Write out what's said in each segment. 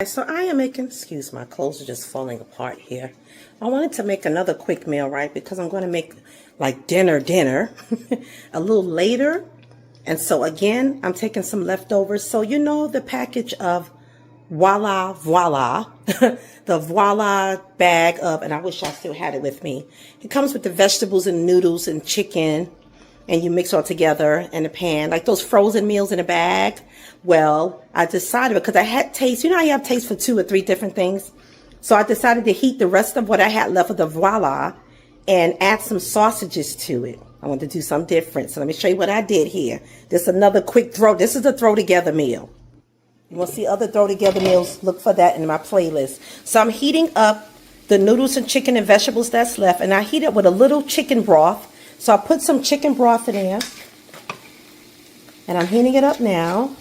So I am making, excuse my clothes are just falling apart here. I wanted to make another quick meal, right? Because I'm going to make like dinner a little later. And so again, I'm taking some leftovers. So you know the package of Voila, the Voila bag of, and I wish I still had it with me. It comes with the vegetables and noodles and chicken, and you mix all together in a pan, like those frozen meals in a bag. Well, I decided, because I had taste, you know how you have taste for 2 or 3 different things? So I decided to heat the rest of what I had left of the Voila and add some sausages to it. I wanted to do something different. So let me show you what I did here. This is another quick throw. This is a throw together meal. You want to see other throw together meals? Look for that in my playlist. So I'm heating up the noodles and chicken and vegetables that's left. And I heat it with a little chicken broth. So I put some chicken broth in there. And I'm heating it up now.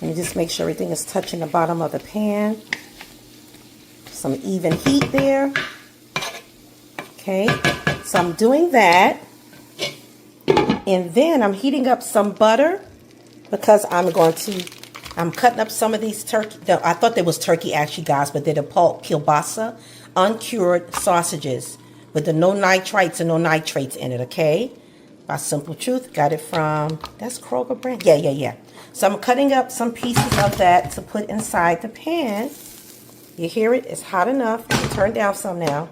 Let me just make sure everything is touching the bottom of the pan. Some even heat there. Okay, so I'm doing that. And then I'm heating up some butter because I'm cutting up some of these turkey. No, I thought there was turkey actually, guys, but they're the pork kielbasa, uncured sausages with the no nitrites and no nitrates in it, okay? By Simple Truth. Got it from, that's Kroger brand. Yeah. So I'm cutting up some pieces of that to put inside the pan. You hear it? It's hot enough. Turn down some now.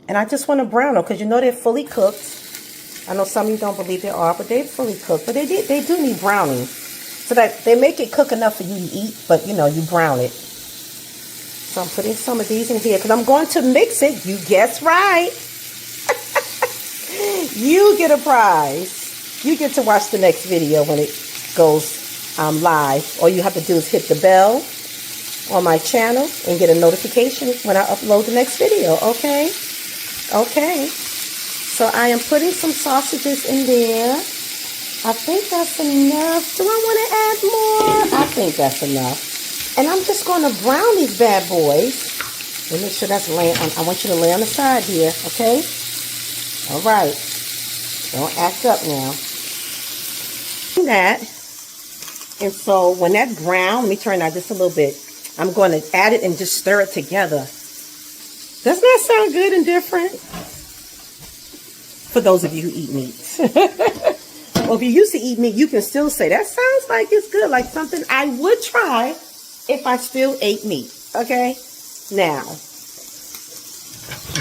And I just want to brown them because you know they're fully cooked. I know some of you don't believe they are, but they're fully cooked. But they do need browning. So that they make it cook enough for you to eat, but you know, you brown it. So I'm putting some of these in here because I'm going to mix it. You guessed right. You get a prize. You get to watch the next video when it goes live. All you have to do is hit the bell on my channel and get a notification when I upload the next video, okay? Okay. So I am putting some sausages in there. I think that's enough. Do I want to add more? I think that's enough. And I'm just going to brown these bad boys. Let me make sure that's laying on. I want you to lay on the side here, okay? All right. Don't act up now. That. And so when that brown, let me turn that just a little bit. I'm going to add it and just stir it together. Doesn't that sound good and different? For those of you who eat meat. Well, if you used to eat meat, you can still say, that sounds like it's good. Like something I would try if I still ate meat. Okay? Now, I'm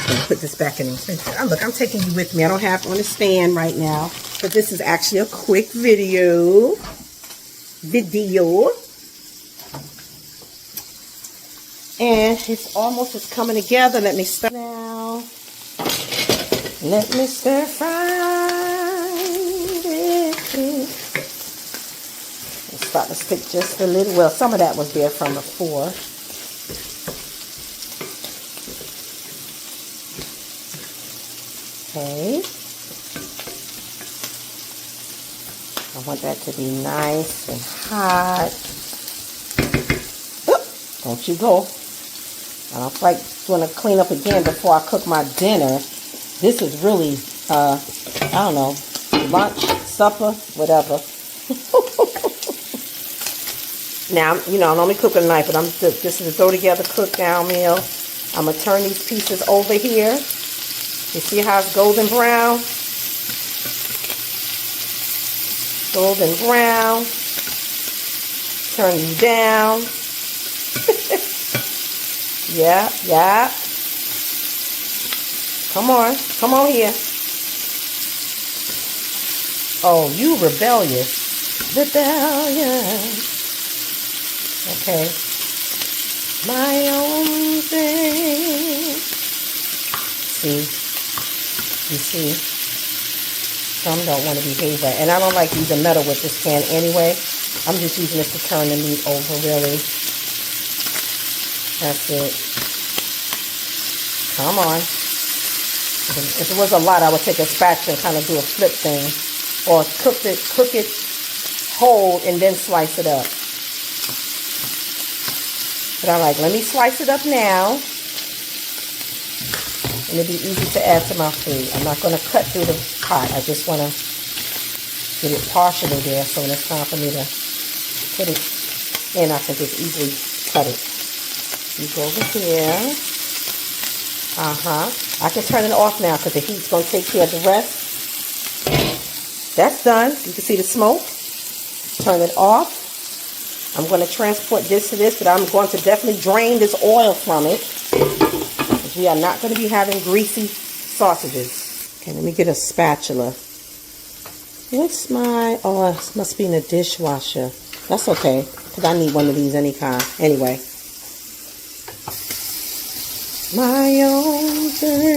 going to put this back in. Look, I'm taking you with me. I don't have on a stand right now. But this is actually a quick video. And it's almost coming together. Let me stir now. Let me stir fry it. It's starting to stick just a little. Well, some of that was there from before. Okay. I want that to be nice and hot. Oop, don't you go. I don't like doing a cleanup again before I cook my dinner. This is really, I don't know, lunch, supper, whatever. Now, you know, I normally cook with a knife, but this is a throw together cook down meal. I'm going to turn these pieces over here. You see how it's golden brown? Golden brown. Turn these down. Yeah. Come on here. Oh, you rebellious. Rebellion. Okay. My own thing. See? You see? Some don't want to behave right. And I don't like using metal with this pan anyway. I'm just using this to turn the meat over, really. That's it. Come on. If it was a lot, I would take a spatula and kind of do a flip thing. Or cook it whole and then slice it up. But I'm like, let me slice it up now. And it'll be easy to add to my food. I'm not going to cut through the pot. I just want to get it partially there. So when it's time for me to put it And I can just easily cut it. You go over here. I can turn it off now because the heat's going to take care of the rest. That's done. You can see the smoke. Turn it off. I'm going to transport this to this, but I'm going to definitely drain this oil from it. Because we are not going to be having greasy sausages. Okay, let me get a spatula. What's my... Oh, it must be in the dishwasher. That's okay, because I need one of these anyway. My own thing.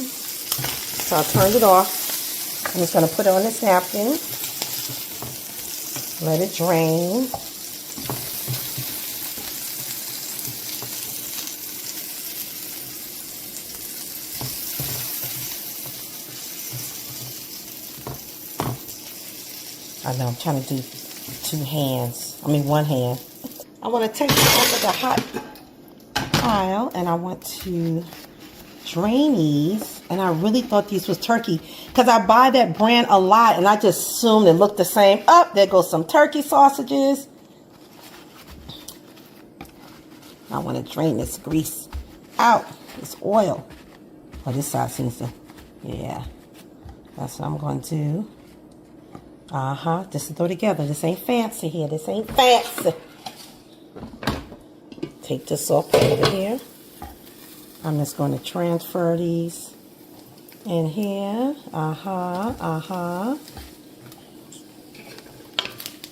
So I turned it off. I'm just going to put it on this napkin. Let it drain. I know, I'm trying to do one hand. I want to take it off of the hot pile, and I want to drain these. And I really thought these was turkey because I buy that brand a lot, and I just assumed it looked the same. There goes some turkey sausages. I want to drain this grease out, this oil. Oh, this side seems to, yeah. That's what I'm going to do. Just to throw together. This ain't fancy here. This ain't fancy. Take this off over here. I'm just going to transfer these in here.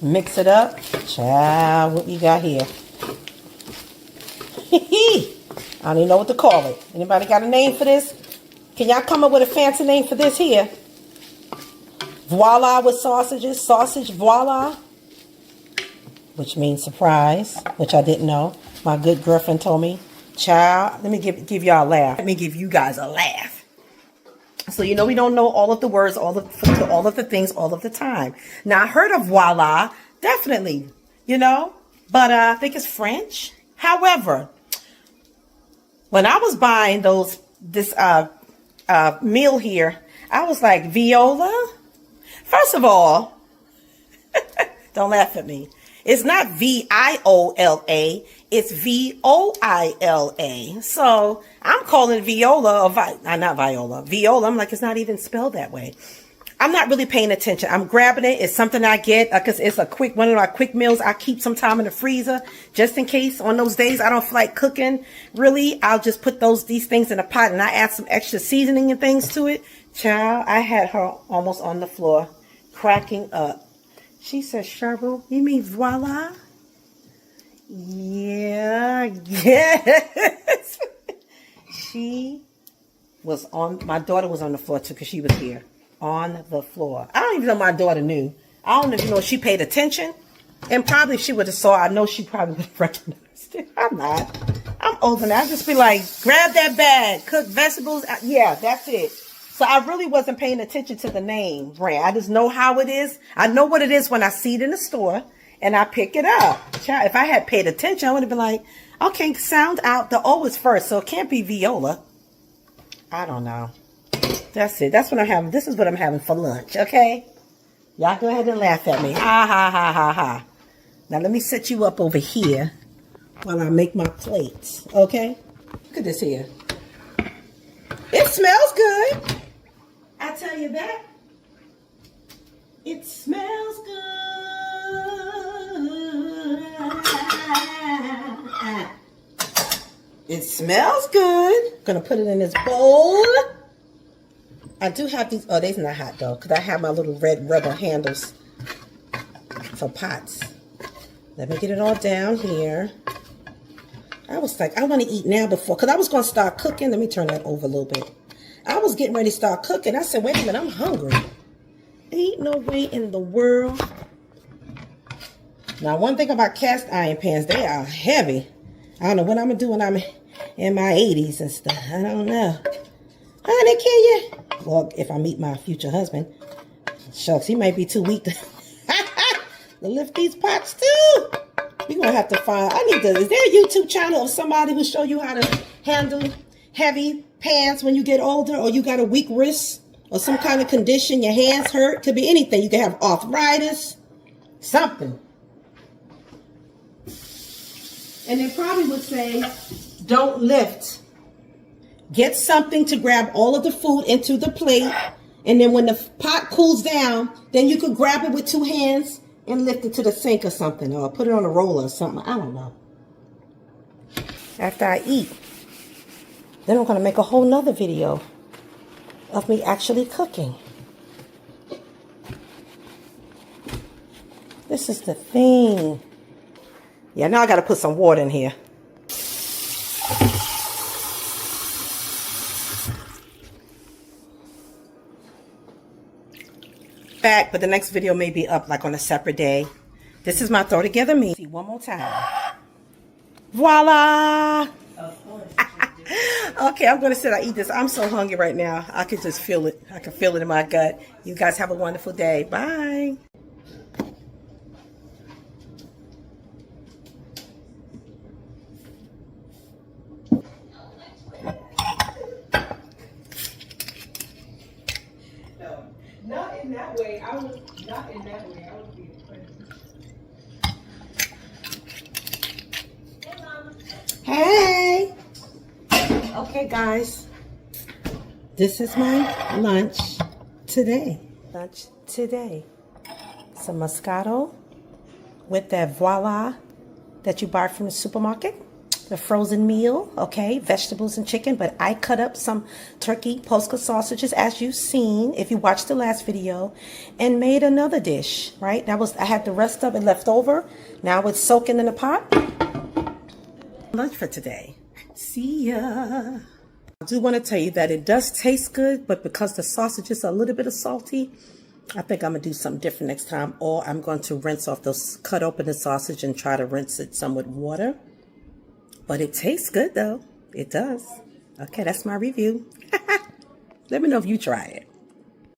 Mix it up. Child, what you got here? I don't even know what to call it. Anybody got a name for this? Can y'all come up with a fancy name for this here? Voila with sausages. Sausage voila. Which means surprise. Which I didn't know. My good girlfriend told me. Child, let me give y'all a laugh. Let me give you guys a laugh. So, you know, we don't know all of the words, all of the things, all of the time. Now, I heard of voila, definitely, you know, but I think it's French. However, when I was buying this meal here, I was like, Viola? First of all, don't laugh at me. It's not V-I-O-L-A. It's V-O-I-L-A. So I'm calling it Viola, or not Viola. Viola. I'm like, it's not even spelled that way. I'm not really paying attention. I'm grabbing it. It's something I get because it's one of my quick meals. I keep some time in the freezer just in case on those days I don't feel like cooking. Really, I'll just put these things in a pot and I add some extra seasoning and things to it. Child, I had her almost on the floor cracking up. She said, Cheryl, you mean voila? Yeah, yes. My daughter was on the floor too because she was here. On the floor. I don't even know my daughter knew. I don't even know if she paid attention. And probably if she would have saw, I know she probably would have recognized it. I'm not. I'm old enough. I'll just be like, grab that bag, cook vegetables. Yeah, that's it. So I really wasn't paying attention to the name brand. I just know how it is. I know what it is when I see it in the store and I pick it up. Child, if I had paid attention, I would have been like, okay, sound out. The O is first, so it can't be Viola. I don't know. That's it. That's what I'm having. This is what I'm having for lunch, okay? Y'all go ahead and laugh at me. Ha, ha, ha, ha, ha. Now let me set you up over here while I make my plates, okay? Look at this here. It smells good. I tell you that. It smells good. It smells good. Gonna put it in this bowl. I do have these. Oh, they's not hot though, because I have my little red rubber handles for pots. Let me get it all down here. I was like, I want to eat now before, because I was going to start cooking. Let me turn that over a little bit. I was getting ready to start cooking. I said, wait a minute, I'm hungry. Ain't no way in the world. Now, one thing about cast iron pans, they are heavy. I don't know what I'm going to do when I'm in my 80s and stuff. I don't know. Honey, can you? Well, if I meet my future husband. Shucks, he might be too weak to lift these pots too. We're going to have to find, is there a YouTube channel of somebody who show you how to handle heavy pans when you get older, or you got a weak wrist or some kind of condition, your hands hurt? Could be anything. You can have arthritis, something. And they probably would say, don't lift. Get something to grab all of the food into the plate. And then when the pot cools down, then you could grab it with 2 hands and lift it to the sink or something. Or put it on a roller or something. I don't know. After I eat, then I'm going to make a whole nother video of me actually cooking. This is the thing. Yeah, now I got to put some water in here. Back, but the next video may be up like on a separate day. This is my throw together meal. See one more time. Voila! Okay, I'm going to sit and eat this. I'm so hungry right now. I can just feel it. I can feel it in my gut. You guys have a wonderful day. Bye. Not in that way. I was not in that way. I was being crazy. Hey! Okay, guys. This is my lunch today. Some Moscato with that Voila that you buy from the supermarket. The frozen meal, okay, vegetables and chicken, but I cut up some turkey Polska sausages as you've seen if you watched the last video, and made another dish, right? I had the rest of it left over. Now it's soaking in the pot. Lunch for today. See ya. I do want to tell you that it does taste good, but because the sausages are a little bit of salty, I think I'm going to do something different next time, or I'm going to rinse off those, cut open the sausage and try to rinse it some with water. But it tastes good, though. It does. Okay, that's my review. Let me know if you try it.